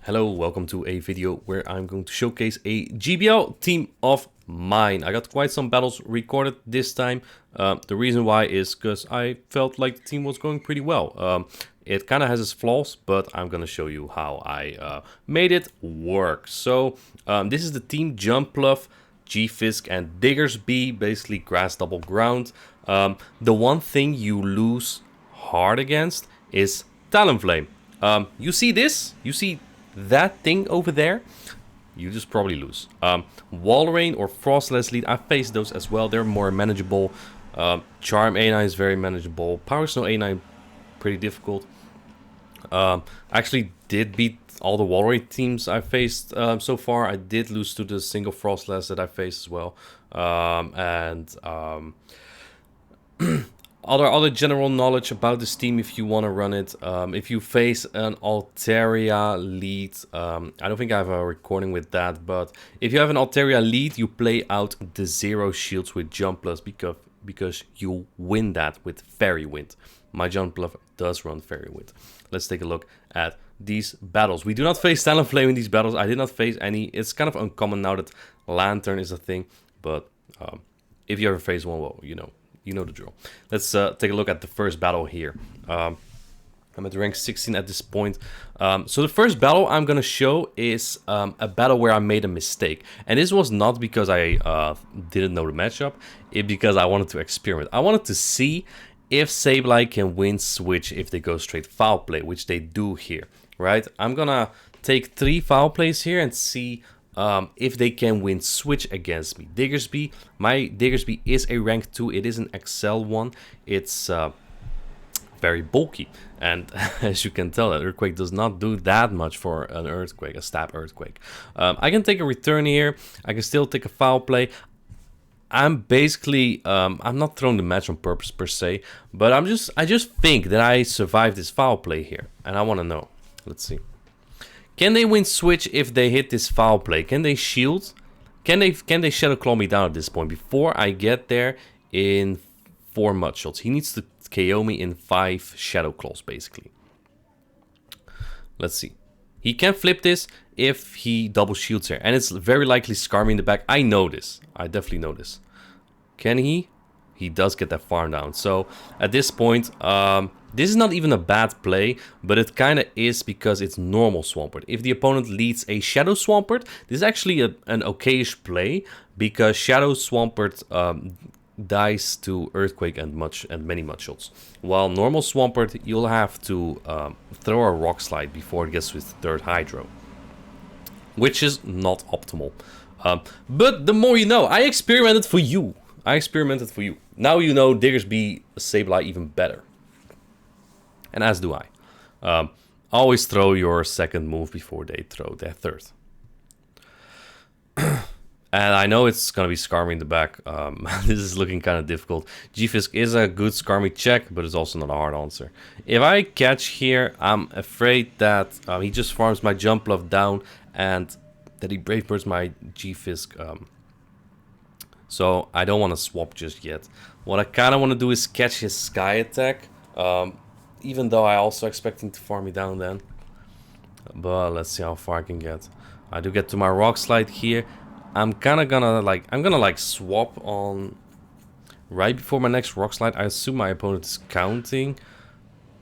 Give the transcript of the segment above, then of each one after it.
Hello, welcome to a video where I'm going to showcase a GBL team of mine. I got quite some battles recorded this time. The reason why is because I felt like the team was going pretty well. It kind of has its flaws, but I'm going to show you how I made it work. So this is the team Jumpluff, G-Fisk, and Diggersby, basically grass double ground. The one thing you lose hard against is Talonflame. You see this? You see that thing over there? You just probably lose. Walrain or Frostless Lead, I faced those as well. They're more manageable. Charm A9 is very manageable. Power Snow A9, pretty difficult. I actually did beat all the Walrain teams I faced so far. I did lose to the single Frostless that I faced as well. Other general knowledge about this team if you want to run it. If you face an Altaria lead, I don't think I have a recording with that, but if you have an Altaria lead, you play out the 0 shields with Jumpluff because you win that with Fairy Wind. My Jumpluff does run Fairy Wind. Let's take a look at these battles. We do not face Talonflame in these battles. I did not face any. It's kind of uncommon now that Lantern is a thing, but if you ever face one, well, you know the drill. Let's take a look at the first battle here. I'm at rank 16 at this point. So the first battle I'm going to show is a battle where I made a mistake. And this was not because I didn't know the matchup. It's because I wanted to experiment. I wanted to see if Sableye can win switch if they go straight foul play, which they do here, right? I'm going to take 3 foul plays here and see if they can win switch against me. Diggersby, my Diggersby is a rank 2. It is an XL one. It's very bulky, and as you can tell, that Earthquake does not do that much for an Earthquake, a stab Earthquake. I can take a return here. I can still take a foul play. I'm basically I'm not throwing the match on purpose per se, but I just think that I survived this foul play here, and I want to know. Let's see. Can they win switch if they hit this foul play? Can they shield? Can they Shadow Claw me down at this point before I get there in 4 mud shots? He needs to KO me in 5 Shadow Claws basically. Let's see. He can flip this if he double shields here, and it's very likely Scar me in the back. I know this. I definitely know this. Can he? He does get that farm down. So at this point, this is not even a bad play, but it kind of is because it's normal Swampert. If the opponent leads a Shadow Swampert, this is actually an okayish play because Shadow Swampert dies to Earthquake and many mud shots. While normal Swampert, you'll have to throw a Rock Slide before it gets to its 3rd Hydro, which is not optimal. But the more you know, I experimented for you. Now you know Diggersby Sableye even better. And as do I. Always throw your 2nd move before they throw their 3rd. And I know it's going to be Scar me in the back. This is looking kind of difficult. G-Fisk is a good Scar me check, but it's also not a hard answer. If I catch here, I'm afraid that he just farms my Jumpluff down and that he Brave Birds my G-Fisk. So I don't want to swap just yet. What I kind of want to do is catch his Sky Attack. Even though I also expect him to farm me down then. But let's see how far I can get. I do get to my Rock Slide here. I'm kind of gonna like swap on right before my next Rock Slide. I assume my opponent is counting,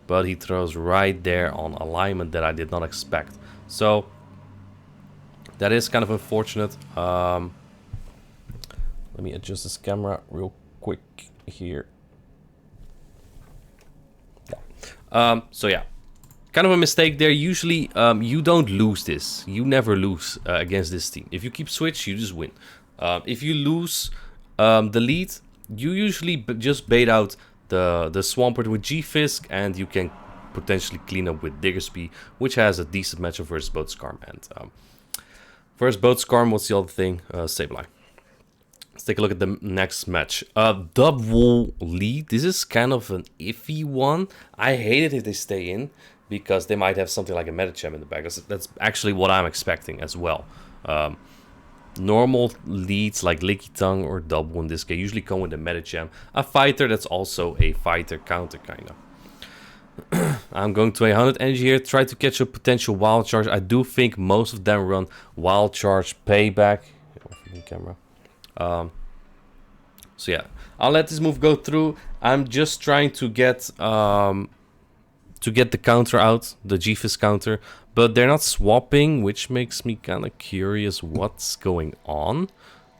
but he throws right there on alignment that I did not expect. So that is kind of unfortunate. Let me adjust this camera real quick here. Yeah. So yeah. Kind of a mistake there. Usually, you don't lose this. You never lose against this team. If you keep switch, you just win. If you lose the lead, you usually just bait out the Swampert with G-Fisk, and you can potentially clean up with Diggersby, which has a decent matchup versus both Scarm and versus both Scarm. What's the other thing? Sableye. Let's take a look at the next match. Double lead. This is kind of an iffy one. I hate it if they stay in, because they might have something like a Medicham in the back. That's actually what I'm expecting as well. Normal leads like Licky Tongue or Double in this case usually come with a Medicham. A fighter that's also a fighter counter kind of. I'm going to 100 energy here, try to catch a potential wild charge. I do think most of them run wild charge payback. Camera. So yeah, I'll let this move go through. I'm just trying to get the counter out, the G-Fisk counter, but they're not swapping, which makes me kind of curious what's going on.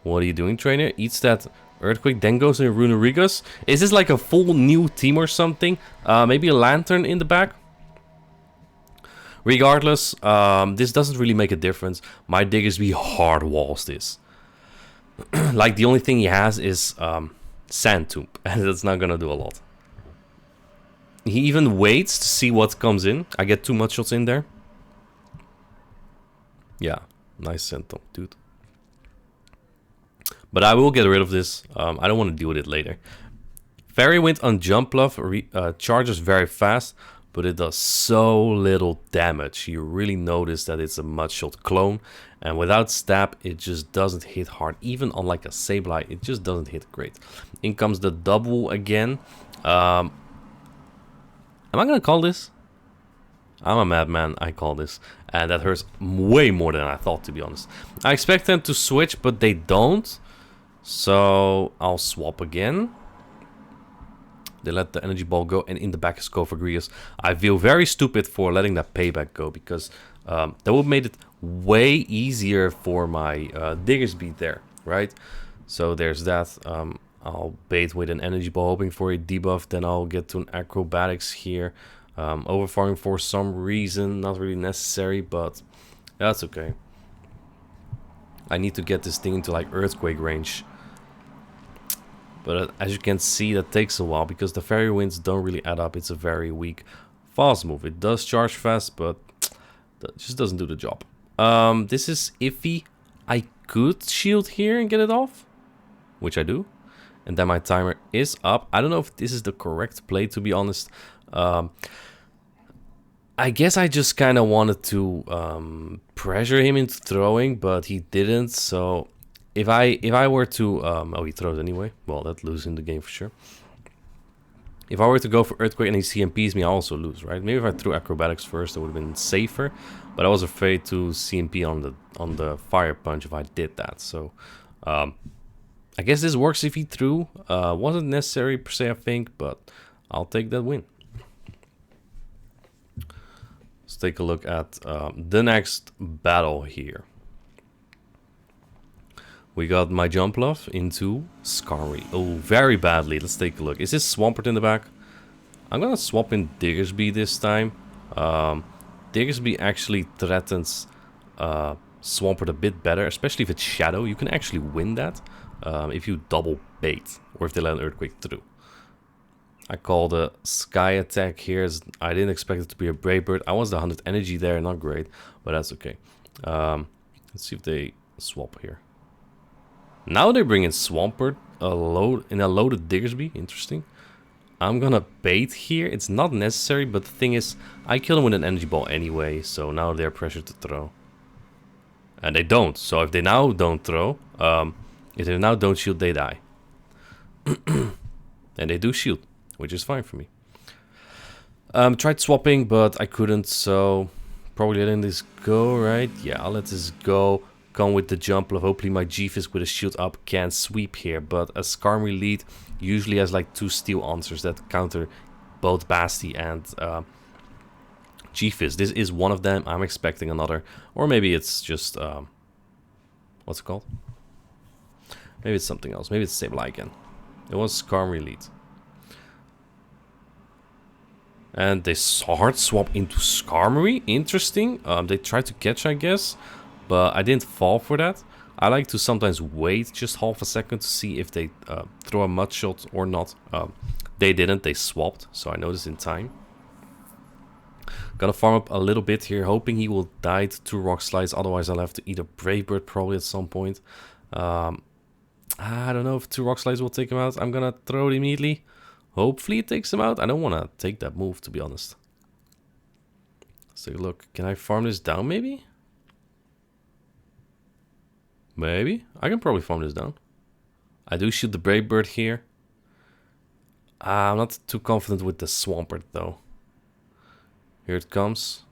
What are you doing, trainer? Eats that Earthquake, then goes in Runerigus. Is this like a full new team or something? Maybe a Lantern in the back? Regardless, this doesn't really make a difference. My Diggersby hard walls this. Like, the only thing he has is Sand Tomb, and that's not gonna do a lot. He even waits to see what comes in. I get 2 mud shots in there. Yeah, nice Sand Tomb, dude. But I will get rid of this. I don't want to deal with it later. Fairy Wind on Jump Bluff charges very fast, but it does so little damage. You really notice that it's a Mudshot clone, and without stab it just doesn't hit hard. Even on like a Sableye, it just doesn't hit great. In comes the double again. Am I gonna call this? I'm a madman, I call this. And that hurts way more than I thought, to be honest. I expect them to switch, but they don't. So I'll swap again. They let the energy ball go, and in the back is Cofagrius. I feel very stupid for letting that payback go, because that would have made it way easier for my Diggersby there, right? So there's that. I'll bait with an energy ball, hoping for a debuff. Then I'll get to an acrobatics here. Overfarming for some reason, not really necessary, but that's okay. I need to get this thing into like Earthquake range. But as you can see, that takes a while because the Fairy Winds don't really add up. It's a very weak fast move. It does charge fast, but that just doesn't do the job. This is iffy. I could shield here and get it off, which I do. And then my timer is up. I don't know if this is the correct play, to be honest. I guess I just kind of wanted to pressure him into throwing, but he didn't. So if I were to oh, he throws anyway. Well, that losing the game for sure. If I were to go for Earthquake and he CMPs me, I also lose, right? Maybe if I threw Acrobatics first, it would have been safer. But I was afraid to CMP on the Fire Punch if I did that. So I guess this works if he threw. Wasn't necessary per se, I think, but I'll take that win. Let's take a look at the next battle here. We got my Jumpluff into Skarmory. Oh, very badly. Let's take a look. Is this Swampert in the back? I'm gonna swap in Diggersby this time. Diggersby actually threatens Swampert a bit better, especially if it's Shadow. You can actually win that if you double bait, or if they let an Earthquake through. I call the Sky Attack here. I didn't expect it to be a Brave Bird. I was the 100 energy there, not great, but that's okay. Let's see if they swap here. Now they're bringing Swampert in a loaded Diggersby. Interesting. I'm gonna bait here. It's not necessary, but the thing is, I kill them with an energy ball anyway, so now they're pressured to throw. And they don't. So if they now don't throw, if they now don't shield, they die. And they do shield, which is fine for me. Tried swapping, but I couldn't, so probably letting this go, right? Yeah, I'll let this go. Come with the jump of hopefully my G-Fisk with a shield up can sweep here, but a Skarmory lead usually has like 2 steel answers that counter both Basti and G-Fisk. This is one of them. I'm expecting another, or maybe it's just what's it called? Maybe it's something else. Maybe it's Sableye again. It was Skarmory lead. And they hard swap into Skarmory. Interesting. They tried to catch, I guess, but I didn't fall for that. I like to sometimes wait just half a second to see if they throw a mud shot or not. They didn't. They swapped, so I noticed in time. Gonna farm up a little bit here, hoping he will die to 2 rock slides. Otherwise, I'll have to eat a Brave Bird probably at some point. I don't know if 2 rock slides will take him out. I'm gonna throw it immediately. Hopefully it takes him out. I don't want to take that move, to be honest. Let's take a look. Can I farm this down, maybe? Maybe. I can probably farm this down. I do shoot the Brave Bird here. I'm not too confident with the Swampert, though. Here it comes.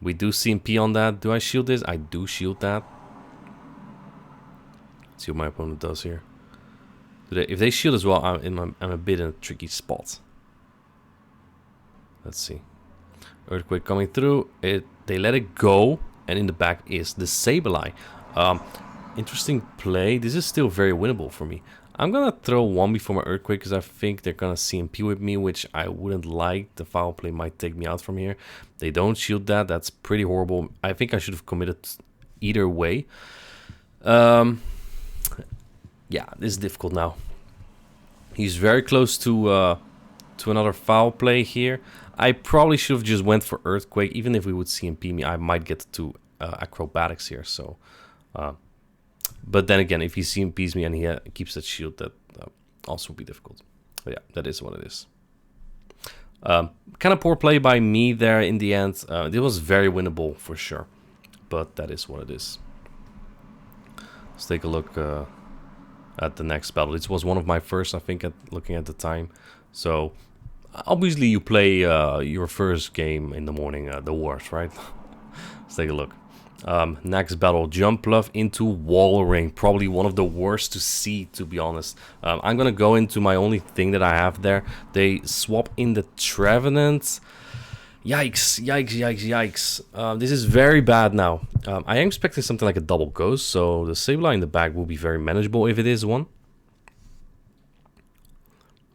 We do CMP on that. Do I shield this? I do shield that. Let's see what my opponent does here. If they shield as well, I'm a bit in a tricky spot. Let's see. Earthquake coming through. They let it go, and in the back is the Sableye. Interesting play. This is still very winnable for me. I'm gonna throw one before my Earthquake because I think they're gonna CMP with me, which I wouldn't like. The foul play might take me out from here. They don't shield that. That's pretty horrible. I think I should have committed either way. Yeah, this is difficult now. He's very close to another foul play here. I probably should have just went for Earthquake. Even if we would CMP me, I might get to acrobatics here. So. But then again, if he CMPs me and he keeps that shield, that also would be difficult. But yeah, that is what it is. Kind of poor play by me there in the end. It was very winnable for sure. But that is what it is. Let's take a look at the next battle. This was one of my first, I think, looking at the time. So, obviously you play your first game in the morning, the worst, right? Let's take a look. Next battle, Jumpluff into Walrain. Probably one of the worst to see, to be honest. I'm gonna go into my only thing that I have there. They swap in the Trevenant. Yikes, yikes, yikes, yikes. This is very bad now. I am expecting something like a double ghost, so the Sableye in the back will be very manageable if it is one.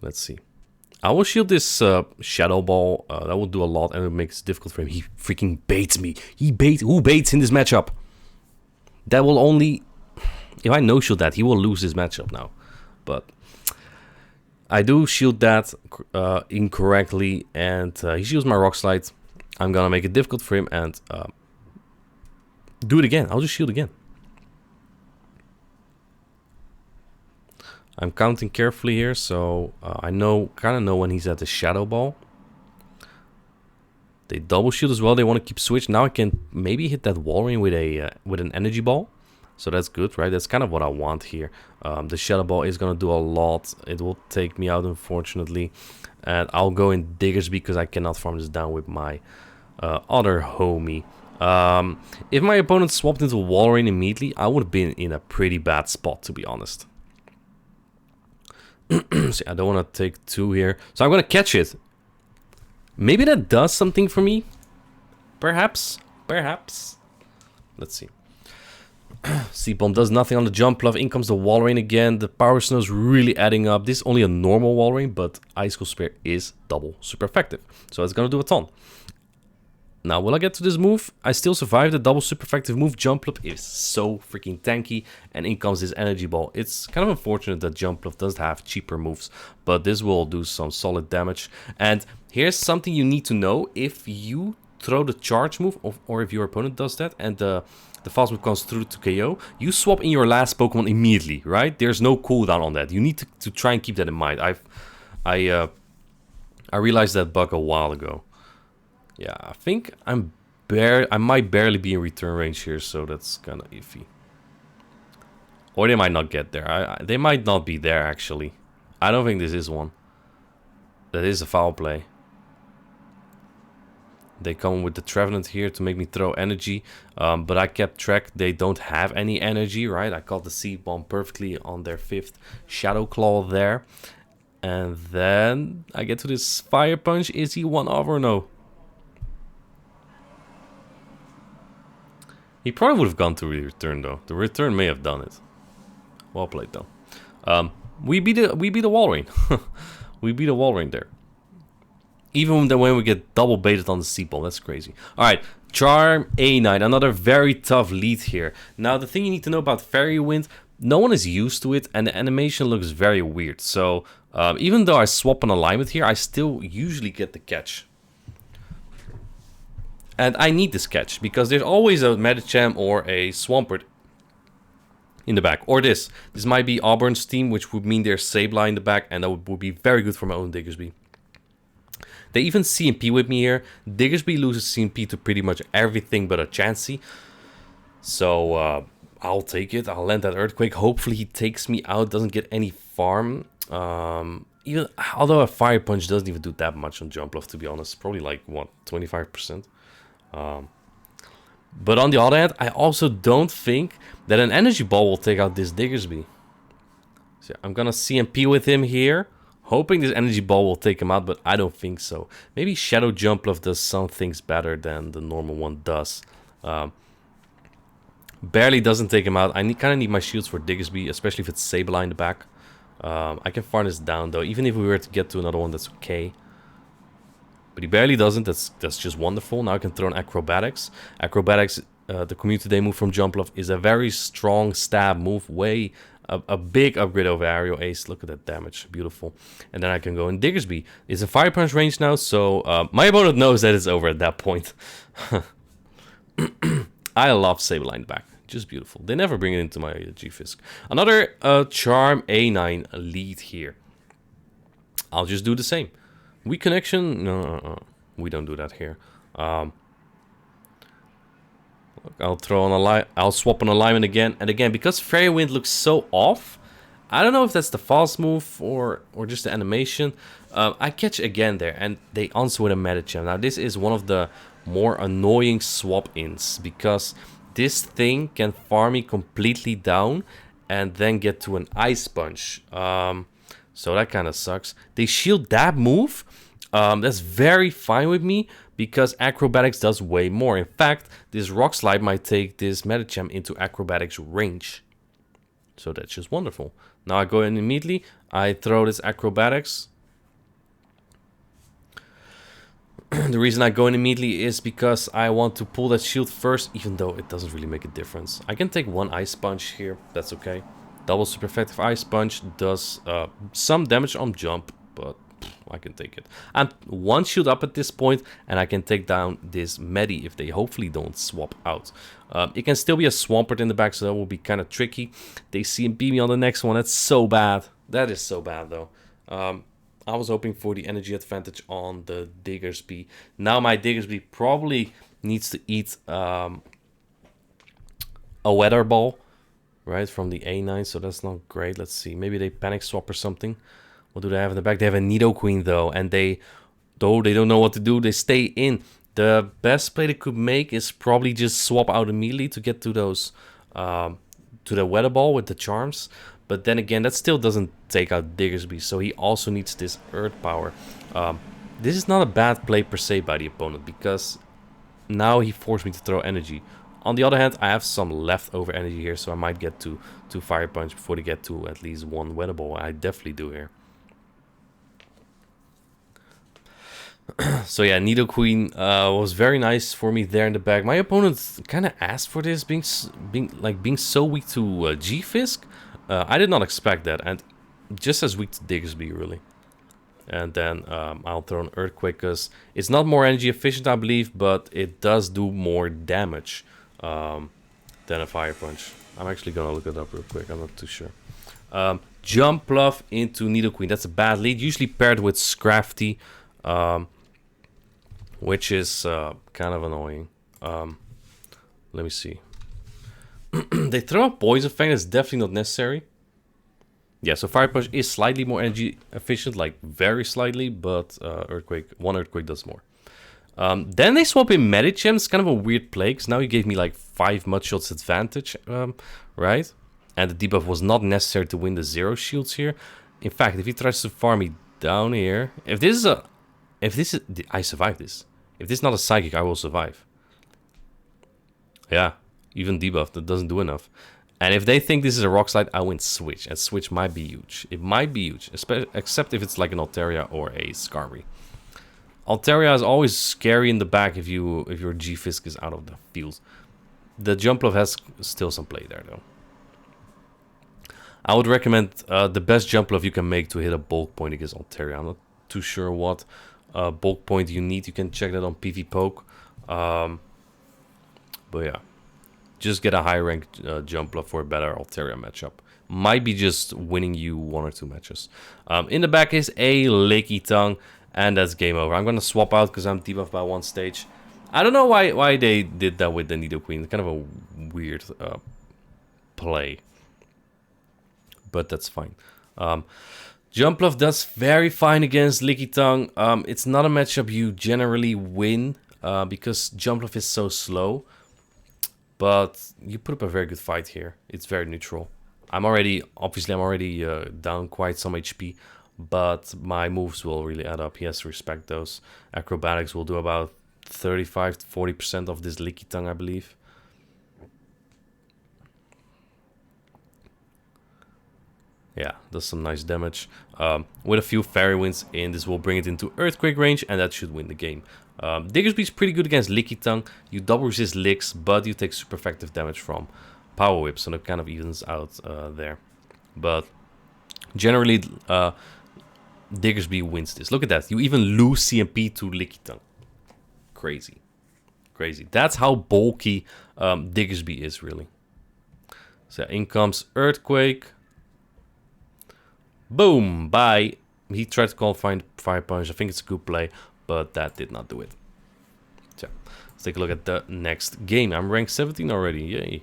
Let's see. I will shield this Shadow Ball. That will do a lot, and it makes it difficult for him. He freaking baits me. Who baits in this matchup? That will only... If I no-shield that, he will lose this matchup now. But I do shield that incorrectly, and he shields my Rock Slide. I'm gonna make it difficult for him and do it again. I'll just shield again. I'm counting carefully here, so I kind of know when he's at the Shadow Ball. They double shield as well. They want to keep switch. Now I can maybe hit that Walrain with an Energy Ball, so that's good, right? That's kind of what I want here. The Shadow Ball is gonna do a lot. It will take me out, unfortunately, and I'll go in Diggers because I cannot farm this down with my other homie. If my opponent swapped into Walrain immediately, I would have been in a pretty bad spot, to be honest. See, I don't want to take two here, so I'm gonna catch it. Maybe that does something for me. Perhaps. Let's see. C-Bomb does nothing on the Jumpluff. In comes the Walrain again. The Power Snow is really adding up. This is only a normal Walrain, but Icicle Spear is double super effective, so it's gonna do a ton. Now, will I get to this move? I still survive the double super effective move. Jumpluff is so freaking tanky, and in comes this Energy Ball. It's kind of unfortunate that Jumpluff does have cheaper moves, but this will do some solid damage. And here's something you need to know. If you throw the charge move, or if your opponent does that, and the fast move comes through to KO, you swap in your last Pokemon immediately, right? There's no cooldown on that. You need to try and keep that in mind. I realized that bug a while ago. Yeah, I think I might barely be in return range here, so that's kind of iffy. Or they might not get there. They might not be there, actually. I don't think this is one. That is a foul play. They come with the Trevenant here to make me throw energy, but I kept track. They don't have any energy, right? I caught the C-Bomb perfectly on their 5th Shadow Claw there. And then I get to this Fire Punch. Is he one off or no? He probably would have gone to return though. The return may have done it. Well played though. We beat the Walrain. We beat a Walrain there. Even when we get double baited on the C-Bomb, that's crazy. All right, Charm A9, another very tough lead here. Now the thing you need to know about Fairy Wind, no one is used to it, and the animation looks very weird. So even though I swap an alignment here, I still usually get the catch. And I need this catch, because there's always a Medicham or a Swampert in the back. Or this. This might be Auburn's team, which would mean there's Sableye in the back, and that would be very good for my own Diggersby. They even CMP with me here. Diggersby loses CMP to pretty much everything but a Chansey. So I'll take it. I'll land that Earthquake. Hopefully he takes me out, doesn't get any farm. even although a Fire Punch doesn't even do that much on Jumpluff, to be honest. Probably like, what, 25%? But on the other hand, I also don't think that an Energy Ball will take out this Diggersby. So I'm gonna CMP with him here, hoping this Energy Ball will take him out, but I don't think so. Maybe Shadow Jumpluff does some things better than the normal one does. Barely doesn't take him out. I kind of need my shields for Diggersby, especially if it's Sableye in the back. I can farm this down though. Even if we were to get to another one, that's okay. But he barely doesn't. That's just wonderful. Now I can throw in Acrobatics. Acrobatics, the Community Day move from Jumpluff, is a very strong stab move. A big upgrade over Aerial Ace. Look at that damage. Beautiful. And then I can go in Diggersby. It's a Fire Punch range now, so my opponent knows that it's over at that point. I love Sableye in the back. Just beautiful. They never bring it into my G-Fisk. Another Charm A9 lead here. I'll just do the same. Weak connection? No, we don't do that here. I'll throw on I'll swap on alignment again. And again, because Fairy Wind looks so off, I don't know if that's the false move or just the animation. I catch again there, and they answer with a Medicham. Now, this is one of the more annoying swap-ins, because this thing can farm me completely down and then get to an Ice Punch. So that kind of sucks. They shield that move. That's very fine with me, because Acrobatics does way more. In fact, this Rock Slide might take this Medicham into Acrobatics range. So that's just wonderful. Now I go in immediately. I throw this Acrobatics. The reason I go in immediately is because I want to pull that shield first, even though it doesn't really make a difference. I can take one Ice Punch here. That's okay. Double super effective Ice Punch does some damage on jump, but I can take it. I'm one shield up at this point, and I can take down this Medi if they hopefully don't swap out. It can still be a Swampert in the back, so that will be kind of tricky. They CMP me on the next one. That's so bad. That is so bad, though. I was hoping for the energy advantage on the Diggersby. Now my Diggersby probably needs to eat a Weather Ball, right, from the A9, so that's not great. Let's see. Maybe they Panic Swap or something. What do they have in the back? They have a Nidoqueen, though, and though they don't know what to do, they stay in. The best play they could make is probably just swap out immediately to get to those, to the Weather Ball with the charms. But then again, that still doesn't take out Diggersby, so he also needs this Earth Power. This is not a bad play per se by the opponent, because now he forced me to throw energy. On the other hand, I have some leftover energy here, so I might get to Fire Punch before they get to at least one Weather Ball. I definitely do here. So yeah, Nidoqueen was very nice for me there in the back. My opponent kind of asked for this, being so weak to G-Fisk. I did not expect that, and just as weak to Diggersby, really. And then I'll throw an Earthquake, because it's not more energy efficient, I believe, but it does do more damage than a Fire Punch. I'm actually gonna look it up real quick, I'm not too sure. Jumpluff into Nidoqueen, that's a bad lead, usually paired with Scrafty, which is kind of annoying. Let me see. They throw up Poison Fang, that's definitely not necessary. Yeah, so Fire Punch is slightly more energy efficient, like very slightly, but one Earthquake does more. Then they swap in Medicham. It's kind of a weird play, because now he gave me like 5 Mudshots advantage, right? And the debuff was not necessary to win the 0 shields here. In fact, if he tries to farm me down here, I survive this. If this is not a Psychic, I will survive. Yeah. Even debuff, that doesn't do enough. And if they think this is a Rock Slide, I win Switch. And Switch might be huge. It might be huge, except if it's like an Altaria or a Skarmory. Altaria is always scary in the back if your G-Fisk is out of the field. The Jumpluff has still some play there, though. I would recommend the best Jumpluff you can make to hit a bulk point against Altaria. I'm not too sure what bulk point you need. You can check that on PvPoke. But yeah. Just get a high rank Jumpluff for a better Altaria matchup. Might be just winning you 1 or 2 matches. In the back is a Licky Tongue, and that's game over. I'm gonna swap out because I'm debuffed by 1 stage. I don't know why they did that with the Nidoqueen. Kind of a weird play, but that's fine. Jumpluff does very fine against Lickitung. It's not a matchup you generally win because Jumpluff is so slow. But you put up a very good fight here. It's very neutral. I'm already down quite some HP, but my moves will really add up. He has to respect those. Acrobatics will do about 35 to 40% of this Lickitung, I believe. Yeah, does some nice damage. With a few Fairy Winds in, this will bring it into Earthquake range, and that should win the game. Diggersby is pretty good against Lickitung. You double resist Licks, but you take super effective damage from Power Whip, so that kind of evens out there. But generally, Diggersby wins this. Look at that. You even lose CMP to Lickitung. Crazy. Crazy. That's how bulky Diggersby is, really. So in comes Earthquake. Boom! Bye! He tried to call Fire Punch. I think it's a good play, but that did not do it. So, let's take a look at the next game. I'm ranked 17 already. Yay.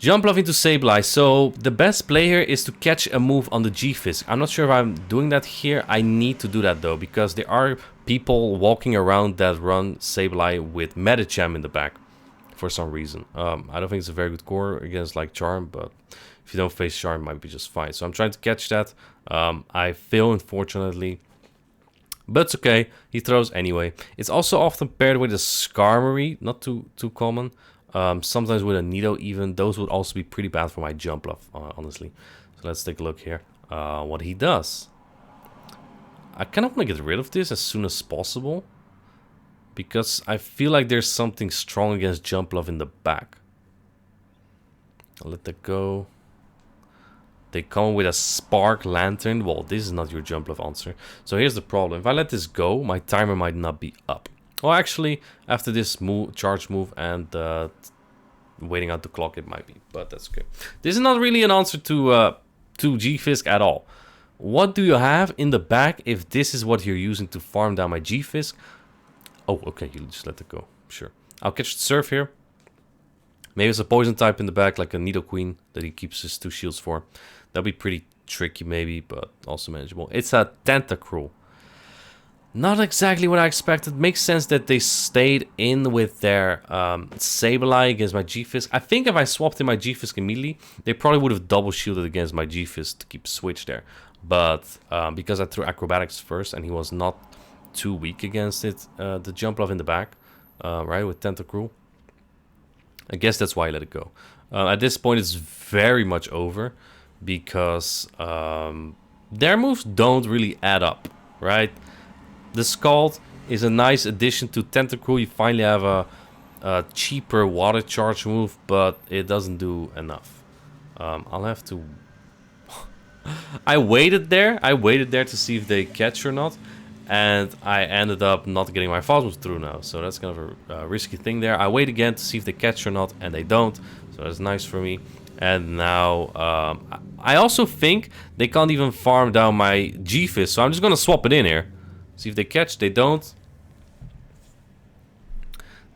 Jumpluff into Sableye. So, the best play here is to catch a move on the G-Fisk. I'm not sure if I'm doing that here. I need to do that, though, because there are people walking around that run Sableye with Medicham in the back for some reason. I don't think it's a very good core against, like, Charm, but if you don't face Charm, it might be just fine. So I'm trying to catch that. I fail, unfortunately. But it's okay. He throws anyway. It's also often paired with a Skarmory. Not too common. Sometimes with a Nido even. Those would also be pretty bad for my Jumpluff, honestly. So let's take a look here. What he does. I kind of want to get rid of this as soon as possible. Because I feel like there's something strong against Jumpluff in the back. I'll let that go. They come with a Spark Lantern. Well, this is not your Jumpluff answer. So here's the problem. If I let this go, my timer might not be up. Well, actually, after this move, charge move and waiting out the clock, it might be. But that's okay. This is not really an answer to G-Fisk at all. What do you have in the back if this is what you're using to farm down my G-Fisk? Oh, okay. You just let it go. Sure. I'll catch the Surf here. Maybe it's a poison type in the back, like a nidoqueen that he keeps his 2 shields for. That'll be pretty tricky, maybe, but also manageable. It's a Tentacruel. Not exactly what I expected. Makes sense that they stayed in with their Sableye against my G-Fisk. I think if I swapped in my G-Fisk immediately, they probably would have double shielded against my G-Fisk to keep switch there. But because I threw Acrobatics first and he was not too weak against it, the Jumpluff in the back, right, with Tentacruel. I guess that's why I let it go. At this point, it's very much over because their moves don't really add up, right? The Scald is a nice addition to Tentacruel. You finally have a cheaper water charge move, but it doesn't do enough. I'll have to... I waited there to see if they catch or not. And I ended up not getting my fast moves through now. So that's kind of a risky thing there. I wait again to see if they catch or not. And they don't. So that's nice for me. And now I also think they can't even farm down my G-Fisk. So I'm just going to swap it in here. See if they catch. They don't.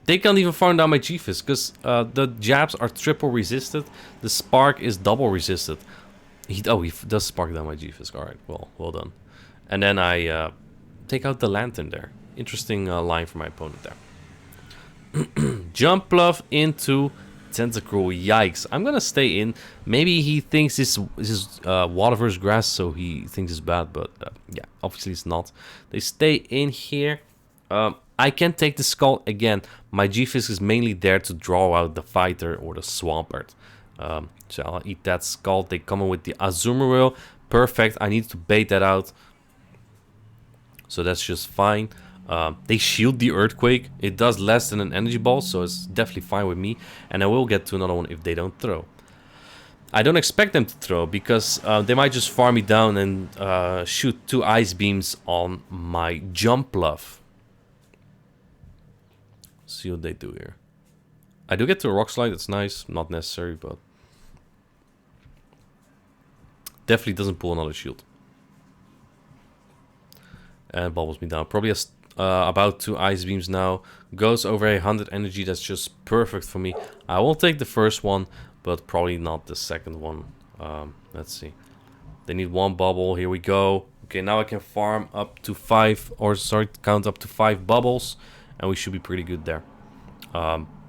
They can't even farm down my G-Fisk. Because the jabs are triple resisted. The Spark is double resisted. He does Spark down my G-Fisk. Alright, well done. And then I... take out the Lantern there. Interesting line for my opponent there. Jumpluff into Tentacruel. Yikes. I'm gonna stay in. Maybe he thinks this is water versus grass, so he thinks it's bad, but yeah, obviously it's not. They stay in here. I can take the Skull again. My G-Fisk is mainly there to draw out the Fighter or the Swampert. So I'll eat that Skull. They come in with the Azumarill. Perfect. I need to bait that out. So that's just fine. They shield the Earthquake. It does less than an Energy Ball, so it's definitely fine with me. And I will get to another one if they don't throw. I don't expect them to throw because they might just farm me down and shoot 2 Ice Beams on my Jumpluff. See what they do here. I do get to a Rock Slide. That's nice. Not necessary, but definitely doesn't pull another shield. And bubbles me down. Probably about 2 Ice Beams now. Goes over 100 energy. That's just perfect for me. I will take the first one, but probably not the second one. Let's see. They need 1 bubble. Here we go. Okay, now I can farm up to 5, or sorry, count up to 5 bubbles, and we should be pretty good there.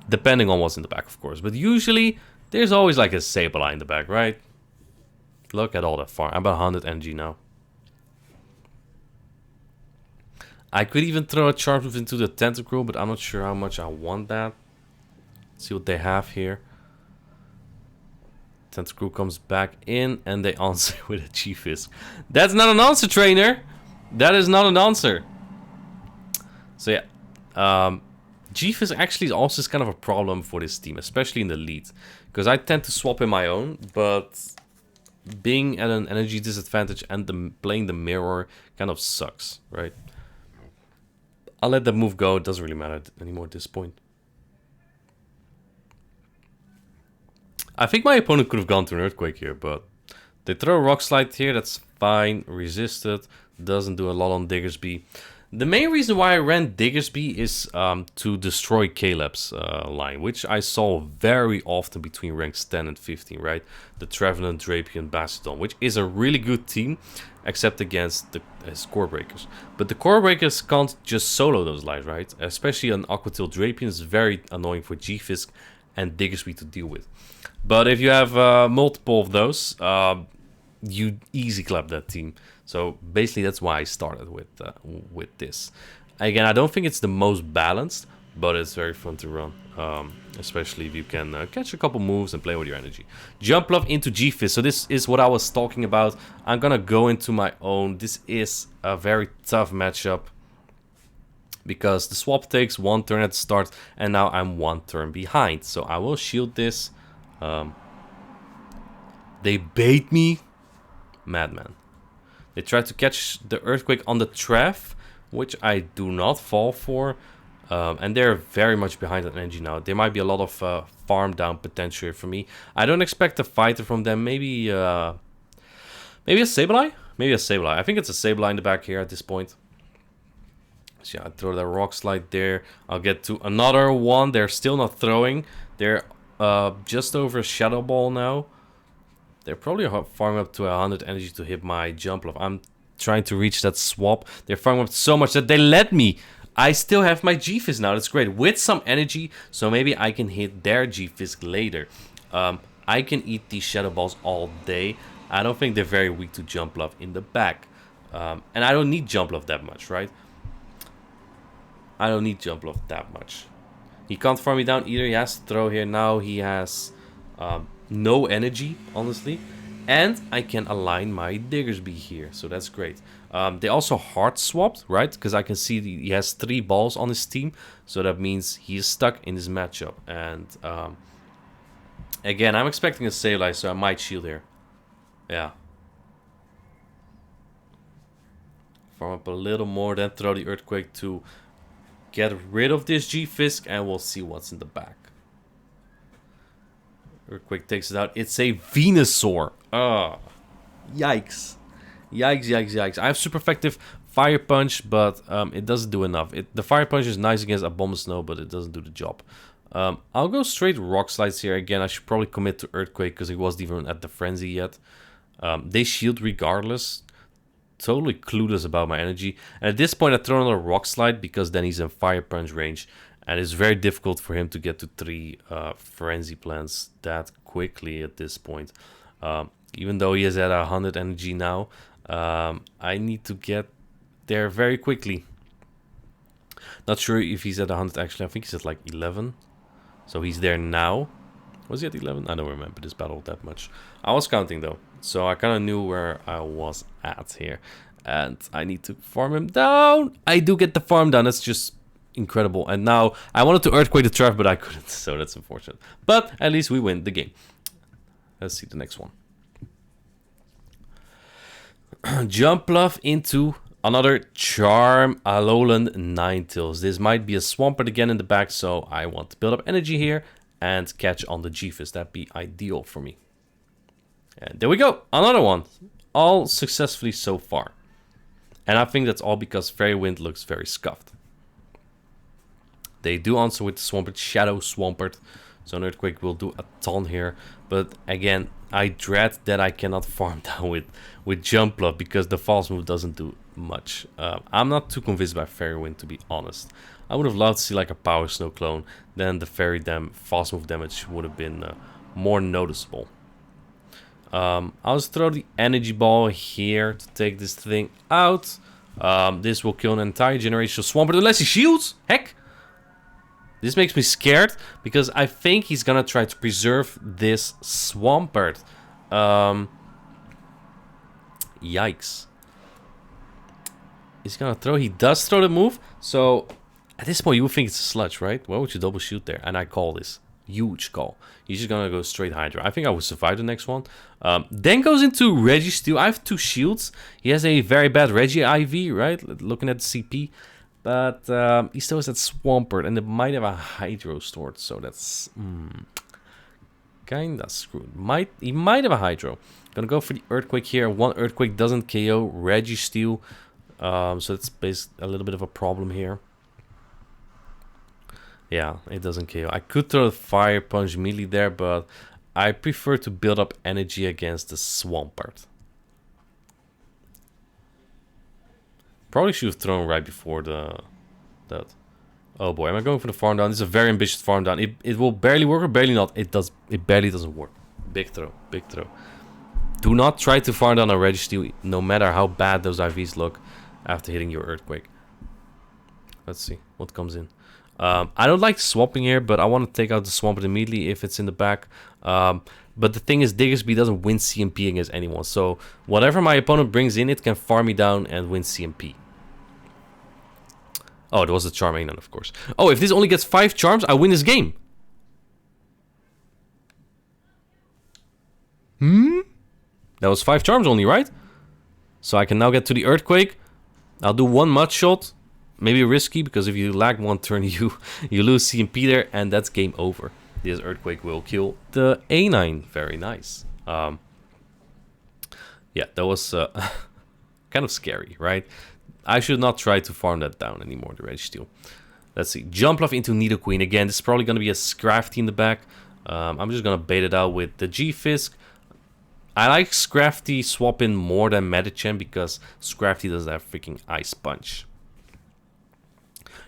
Depending on what's in the back, of course. But usually, there's always like a Sableye in the back, right? Look at all that farm. I'm about 100 energy now. I could even throw a Charm Move into the Tentacle, but I'm not sure how much I want that. Let's see what they have here. Tentacle comes back in, and they answer with a G-Fisk. That's not an answer, trainer! That is not an answer. So yeah, G-Fisk actually is also kind of a problem for this team, especially in the lead. Because I tend to swap in my own, but being at an energy disadvantage and playing the mirror kind of sucks, right? I'll let that move go, it doesn't really matter anymore at this point. I think my opponent could have gone to an Earthquake here, but they throw a Rock Slide here, that's fine, resisted, doesn't do a lot on Diggersby. The main reason why I ran Diggersby is to destroy Caleb's line, which I saw very often between ranks 10 and 15, right? The Trevenant, Drapion, Bastiodon, which is a really good team, except against the Core Breakers. But the Core Breakers can't just solo those lines, right? Especially an Aquatail Drapion is very annoying for G-Fisk and Diggersby to deal with. But if you have multiple of those, you easy clap that team. So basically that's why I started with this. Again, I don't think it's the most balanced, but it's very fun to run. Especially if you can catch a couple moves and play with your energy. Jump Love into G-Fisk. So this is what I was talking about. I'm gonna go into my own. This is a very tough matchup, because the swap takes 1 turn at the start, and now I'm 1 turn behind. So I will shield this. They bait me. Madman. They tried to catch the Earthquake on the Trev, which I do not fall for. And they're very much behind on energy now. There might be a lot of farm down potential here for me. I don't expect a fighter from them. Maybe a Sableye? Maybe a Sableye. I think it's a Sableye in the back here at this point. So yeah, I throw that Rock Slide there. I'll get to another one. They're still not throwing. They're just over Shadow Ball now. They're probably farming up to 100 energy to hit my Jump Love. I'm trying to reach that swap. They're farming up so much that they let me. I still have my G-Fisk now. That's great. With some energy, so maybe I can hit their G-Fisk later. I can eat these Shadow Balls all day. I don't think they're very weak to Jump Love in the back. And I don't need Jump Love that much, right? I don't need Jump Love that much. He can't farm me down either. He has to throw here. Now he has no energy, honestly. And I can align my Diggersby here. So that's great. They also hard swapped, right? Because I can see he has 3 balls on his team. So that means he is stuck in this matchup. And again, I'm expecting a Sableye, so I might shield here. Yeah. Farm up a little more, then throw the Earthquake to get rid of this G-Fisk, and we'll see what's in the back. Earthquake takes it out. It's a Venusaur. Yikes. Yikes, yikes, yikes. I have super effective Fire Punch, but it doesn't do enough. The Fire Punch is nice against Abomasnow, but it doesn't do the job. I'll go straight Rock Slides here. Again, I should probably commit to Earthquake because he wasn't even at the Frenzy yet. They shield regardless. Totally clueless about my energy. And at this point, I throw another Rock Slide because then he's in Fire Punch range. And it's very difficult for him to get to 3 Frenzy plants that quickly at this point. Even though he is at 100 energy now, I need to get there very quickly. Not sure if he's at 100 actually. I think he's at like 11. So he's there now. Was he at 11? I don't remember this battle that much. I was counting though. So I kind of knew where I was at here. And I need to farm him down. I do get the farm down. That's just incredible. And now I wanted to Earthquake the Trev, but I couldn't. So that's unfortunate. But at least we win the game. Let's see the next one. Jump Love into another Charm Alolan Ninetales. This might be a Swampert again in the back. So I want to build up energy here and catch on the G-Fisk. That'd be ideal for me. And there we go, another one. All successfully so far. And I think that's all because Fairy Wind looks very scuffed. They do answer with the Swampert, Shadow Swampert. So an Earthquake will do a ton here. But again, I dread that I cannot farm down with Jump Up because the Fast Move doesn't do much. I'm not too convinced by Fairy Wind, to be honest. I would have loved to see like a Power Snow clone. Then the Fast Move damage would have been more noticeable. I'll just throw the Energy Ball here to take this thing out. This will kill an entire generation of Swampert unless he shields. Heck! This makes me scared because I think he's gonna try to preserve this Swampert. Yikes. He's gonna throw. He does throw the move. So at this point you would think it's a Sludge, right? Why would you double shoot there? And I call this. Huge call. He's just gonna go straight Hydra. I think I would survive the next one. Then goes into registeel. I have 2 shields. He has a very bad Regi IV, right? Looking at the CP. But he still has that Swampert, and it might have a Hydro stored, so that's kinda screwed. He might have a Hydro. Gonna go for the Earthquake here. 1 Earthquake doesn't KO registeel, so it's a little bit of a problem here. Yeah, it doesn't KO. I could throw a Fire Punch immediately there, but I prefer to build up energy against the Swampert. Probably should have thrown right before that. Oh boy, am I going for the farm down? This is a very ambitious farm down. It will barely work or barely not. It barely doesn't work. Big throw, big throw. Do not try to farm down a registeel, no matter how bad those IVs look after hitting your Earthquake. Let's see what comes in. I don't like swapping here, but I want to take out the Swampert immediately if it's in the back. But the thing is, Diggersby doesn't win CMP against anyone. So whatever my opponent brings in, it can farm me down and win CMP. Oh, there was a Charmander, of course. Oh, if this only gets 5 charms, I win this game. That was 5 charms only, right? So I can now get to the Earthquake. I'll do 1 Mud Shot. Maybe risky, because if you lag 1 turn, you lose CMP there, and that's game over. This Earthquake will kill the A9. Very nice. Yeah, that was kind of scary, right? I should not try to farm that down anymore, the registeel. Let's see. Jump Love into Nidoqueen. Again, this is probably going to be a Scrafty in the back. I'm just going to bait it out with the G-Fisk. I like Scrafty swap in more than Medicham because Scrafty doesn't have freaking Ice Punch.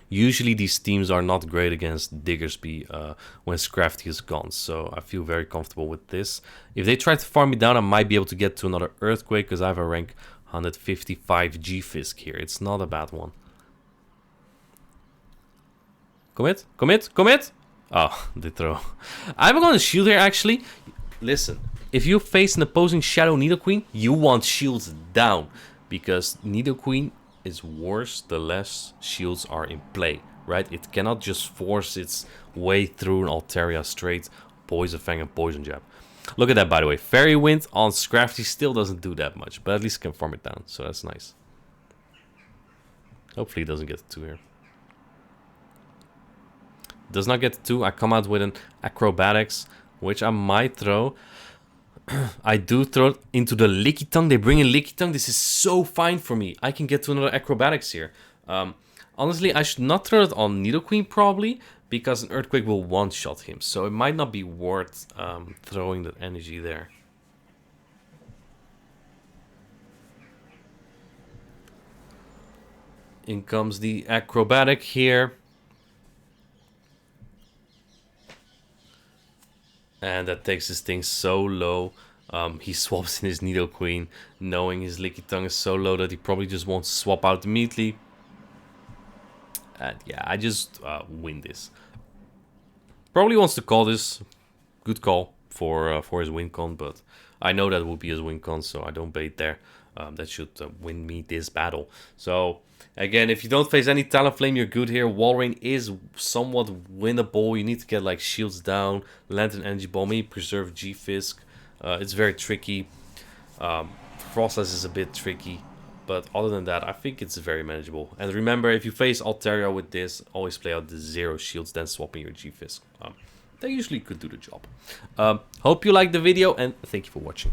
Usually these teams are not great against Diggersby when Scrafty is gone, so I feel very comfortable with this. If they try to farm me down, I might be able to get to another Earthquake because I have a rank 155 G-Fisk here. It's not a bad one. Commit, commit, commit! Oh, the throw. I'm going to shield here actually. Listen, if you face an opposing Shadow Nidoqueen, you want shields down because Nidoqueen is worse the less shields are in play, right? It cannot just force its way through an Altaria straight Poison Fang and Poison Jab. Look at that, by the way. Fairy Wind on Scrafty still doesn't do that much, but at least can farm it down, so that's nice. Hopefully it doesn't get to 2 here. Does not get to 2. I come out with an Acrobatics, which I might throw. I do throw it into the Lickitung. They bring in Lickitung. This is so fine for me. I can get to another Acrobatics here. Honestly, I should not throw it on Nidoqueen probably, because an Earthquake will one-shot him. So it might not be worth throwing that energy there. In comes the Acrobatic here. And that takes this thing so low. He swaps in his Nidoqueen, knowing his Lickitung is so low that he probably just won't swap out immediately. And yeah, I just win this. Probably wants to call this. Good call for his win con, but I know that will be his win con, so I don't bait there. That should win me this battle. So again, if you don't face any Talonflame, you're good here. Walrain is somewhat winnable. You need to get like shields down, land an energy ball, maybe preserve G-Fisk. It's very tricky. Frostlass is a bit tricky, but other than that, I think it's very manageable. And remember, if you face Altaria with this, always play out the 0 shields, then swapping your G-Fisk. They usually could do the job. Hope you liked the video, and thank you for watching.